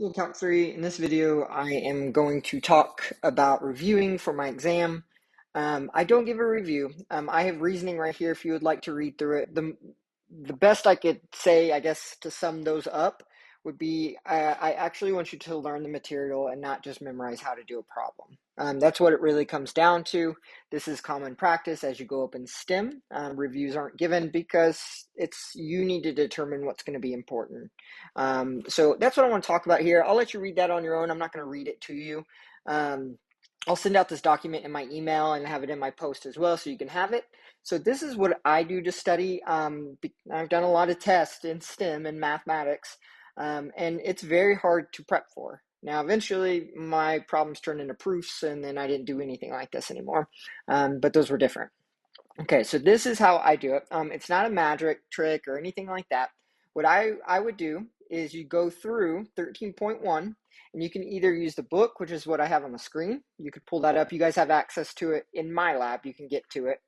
Count 3. In this video, I am going to talk about reviewing for my exam. I don't give a review. I have reasoning right here if you would like to read through it. The best I could say, I guess, to sum those up would be I actually want you to learn the material and not just memorize how to do a problem. That's what it really comes down to. This is common practice as you go up in STEM. Reviews aren't given because you need to determine what's going to be important. So that's what I want to talk about here. I'll let you read that on your own. I'm not going to read it to you. I'll send out this document in my email and have it in my post as well so you can have it. So this is what I do to study. I've done a lot of tests in STEM and mathematics, and it's very hard to prep for. Now, eventually, my problems turned into proofs, and then I didn't do anything like this anymore, but those were different. Okay, so this is how I do it. It's not a magic trick or anything like that. What I would do is you go through 13.1, and you can either use the book, which is what I have on the screen. You could pull that up. You guys have access to it in my lab. You can get to it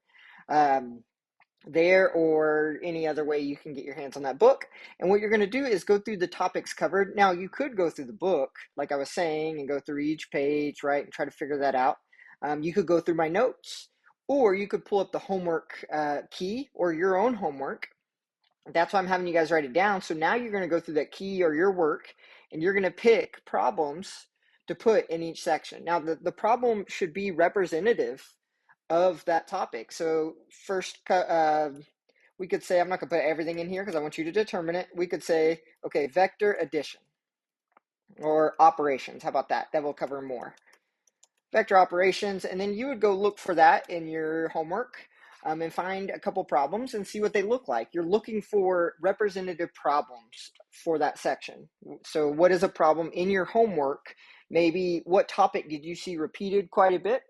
there, or any other way you can get your hands on that book. And what you're going to do is go through the topics covered. Now, you could go through the book, like I was saying, and go through each page, right, and try to figure that out. You could go through my notes, or you could pull up the homework key or your own homework. That's why I'm having you guys write it down. So now you're going to go through that key or your work, and you're going to pick problems to put in each section. Now, the problem should be representative of that topic. So first, we could say, I'm not going to put everything in here because I want you to determine it. We could say, okay, vector addition or operations. How about that? That will cover more. Vector operations, and then you would go look for that in your homework and find a couple problems and see what they look like. You're looking for representative problems for that section. So what is a problem in your homework? Maybe what topic did you see repeated quite a bit?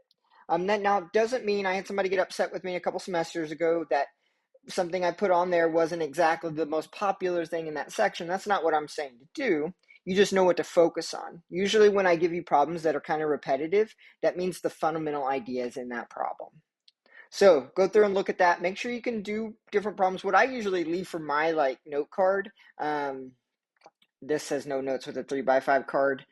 That now doesn't mean I had somebody get upset with me a couple semesters ago that something I put on there wasn't exactly the most popular thing in that section. That's not what I'm saying to do. You just know what to focus on. Usually when I give you problems that are kind of repetitive, that means the fundamental idea is in that problem. So go through and look at that. Make sure you can do different problems. What I usually leave for my note card, this says no notes with a 3x5 card.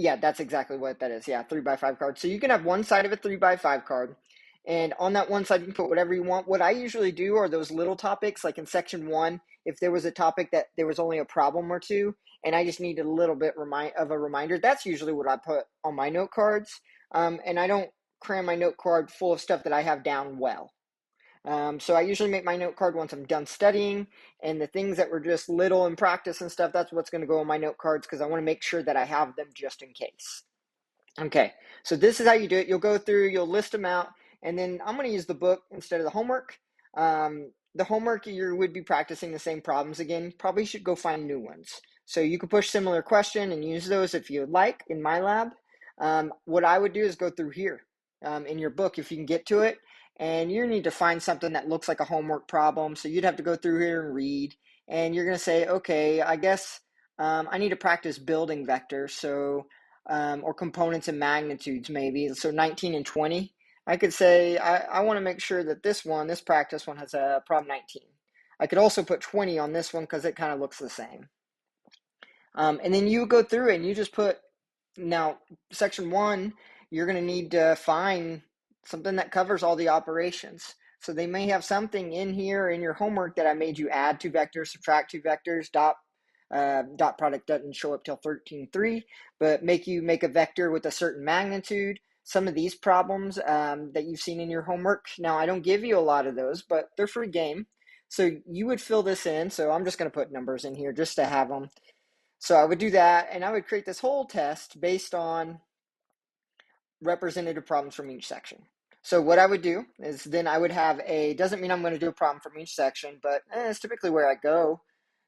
Yeah, that's exactly what that is. Yeah, 3x5 card. So you can have one side of a 3x5 card, and on that one side you can put whatever you want. What I usually do are those little topics, like in section 1, if there was a topic that there was only a problem or two, and I just need a little bit of a reminder, that's usually what I put on my note cards. And I don't cram my note card full of stuff that I have down well. So I usually make my note card once I'm done studying, and the things that were just little in practice and stuff, that's what's going to go on my note cards because I want to make sure that I have them just in case. Okay, so this is how you do it. You'll go through, you'll list them out, and then I'm going to use the book instead of the homework. The homework, you would be practicing the same problems again. Probably should go find new ones. So you could push similar question and use those if you would like in my lab. What I would do is go through here in your book if you can get to it, and you need to find something that looks like a homework problem. So you'd have to go through here and read, and you're going to say, okay, I guess I need to practice building vectors. So or components and magnitudes maybe. So 19 and 20. I could say I want to make sure that this practice one has a problem 19. I could also put 20 on this one because it kind of looks the same. And then you go through and you just put, now section 1, you're going to need to find something that covers all the operations. So they may have something in here in your homework that I made you add 2 vectors, subtract 2 vectors, dot product doesn't show up till 13.3, but make a vector with a certain magnitude. Some of these problems that you've seen in your homework. Now, I don't give you a lot of those, but they're free game. So you would fill this in. So I'm just going to put numbers in here just to have them. So I would do that, and I would create this whole test based on representative problems from each section. So what I would do is then I would have doesn't mean I'm going to do a problem from each section, but it's typically where I go.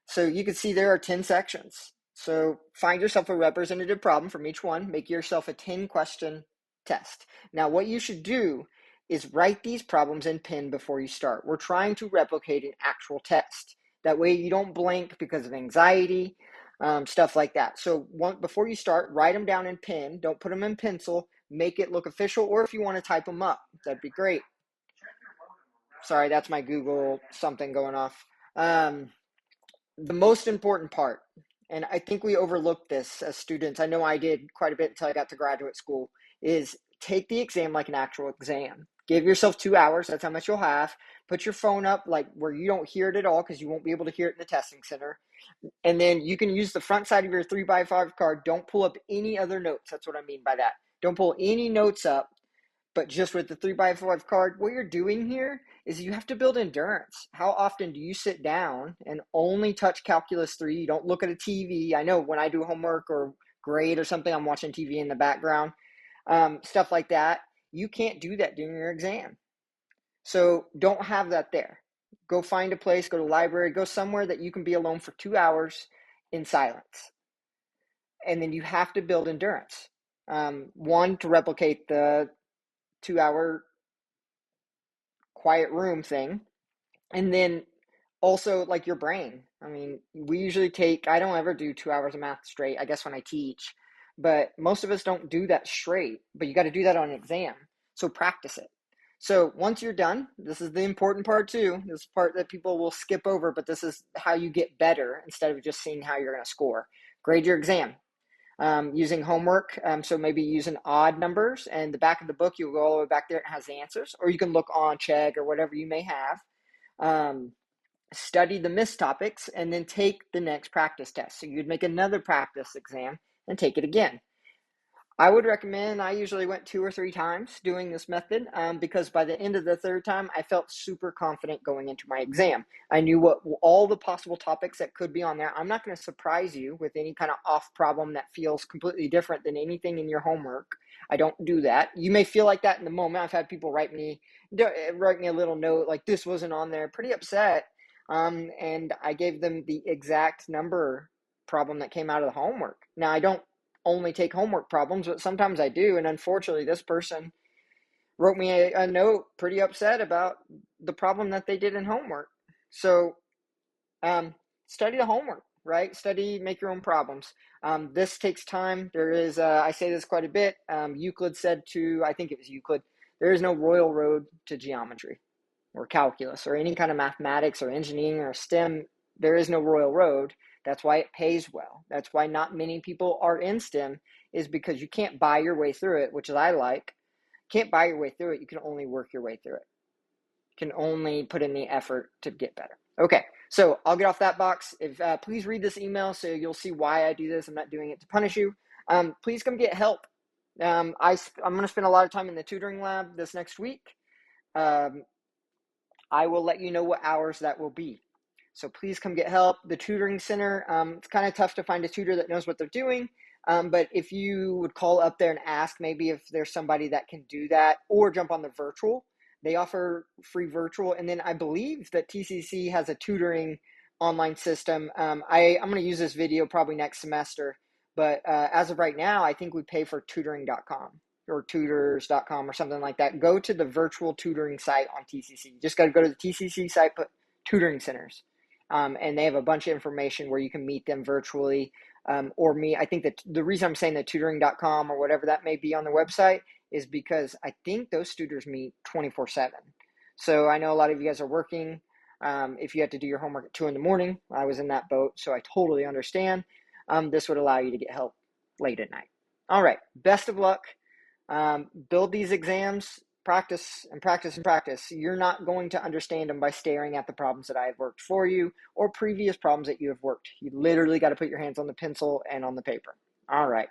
So you can see there are 10 sections. So find yourself a representative problem from each one. Make yourself a 10-question test. Now, what you should do is write these problems in pen before you start. We're trying to replicate an actual test. That way you don't blank because of anxiety, stuff like that. So before you start, write them down in pen. Don't put them in pencil. Make it look official, or if you want to type them up, that'd be great. Sorry, that's my Google something going off. The most important part, and I think we overlooked this as students, I know I did quite a bit until I got to graduate school, is take the exam like an actual exam. Give yourself 2 hours, that's how much you'll have. Put your phone up like where you don't hear it at all because you won't be able to hear it in the testing center. And then you can use the front side of your 3x5 card. Don't pull up any other notes. That's what I mean by that. Don't pull any notes up, but just with the 3x5 card, what you're doing here is you have to build endurance. How often do you sit down and only touch Calculus 3? You don't look at a TV. I know when I do homework or grade or something, I'm watching TV in the background, stuff like that. You can't do that during your exam. So don't have that there. Go find a place, go to the library, go somewhere that you can be alone for 2 hours in silence. And then you have to build endurance. One, to replicate the 2 hour quiet room thing. And then also like your brain. I mean, we usually take, I don't ever do 2 hours of math straight, I guess when I teach, but most of us don't do that straight, but you got to do that on an exam. So practice it. So once you're done, this is the important part too. This part that people will skip over, but this is how you get better instead of just seeing how you're going to score. Grade your exam using homework. So maybe using odd numbers, and the back of the book, you'll go all the way back there. It has the answers, or you can look on Chegg or whatever you may have. Study the missed topics, and then take the next practice test. So you'd make another practice exam and take it again. I would recommend, I usually went 2 or 3 times doing this method because by the end of the third time, I felt super confident going into my exam. I knew what all the possible topics that could be on there. I'm not going to surprise you with any kind of off problem that feels completely different than anything in your homework. I don't do that. You may feel like that in the moment. I've had people write me a little note like this wasn't on there, pretty upset. And I gave them the exact number problem that came out of the homework. Now, I don't only take homework problems, but sometimes I do. And unfortunately, this person wrote me a note pretty upset about the problem that they did in homework. So study the homework, right? Study, make your own problems. This takes time. There is, I say this quite a bit. Euclid said to, I think it was Euclid, there is no royal road to geometry or calculus or any kind of mathematics or engineering or STEM. There is no royal road. That's why it pays well. That's why not many people are in STEM, is because you can't buy your way through it, which is I like. Can't buy your way through it. You can only work your way through it. You can only put in the effort to get better. Okay, so I'll get off that box. If please read this email so you'll see why I do this. I'm not doing it to punish you. Please come get help. I'm going to spend a lot of time in the tutoring lab this next week. I will let you know what hours that will be. So please come get help. The tutoring center, it's kind of tough to find a tutor that knows what they're doing. But if you would call up there and ask maybe if there's somebody that can do that, or jump on the virtual, they offer free virtual. And then I believe that TCC has a tutoring online system. I'm going to use this video probably next semester. But as of right now, I think we pay for tutoring.com or tutors.com or something like that. Go to the virtual tutoring site on TCC. You just got to go to the TCC site, put tutoring centers. And they have a bunch of information where you can meet them virtually or me. I think that the reason I'm saying that tutoring.com or whatever that may be on the website is because I think those tutors meet 24/7. So I know a lot of you guys are working. If you have to do your homework at 2 in the morning, I was in that boat, so I totally understand. This would allow you to get help late at night. All right, best of luck. Build these exams, practice and practice and practice. You're not going to understand them by staring at the problems that I have worked for you or previous problems that you have worked. You literally got to put your hands on the pencil and on the paper. All right.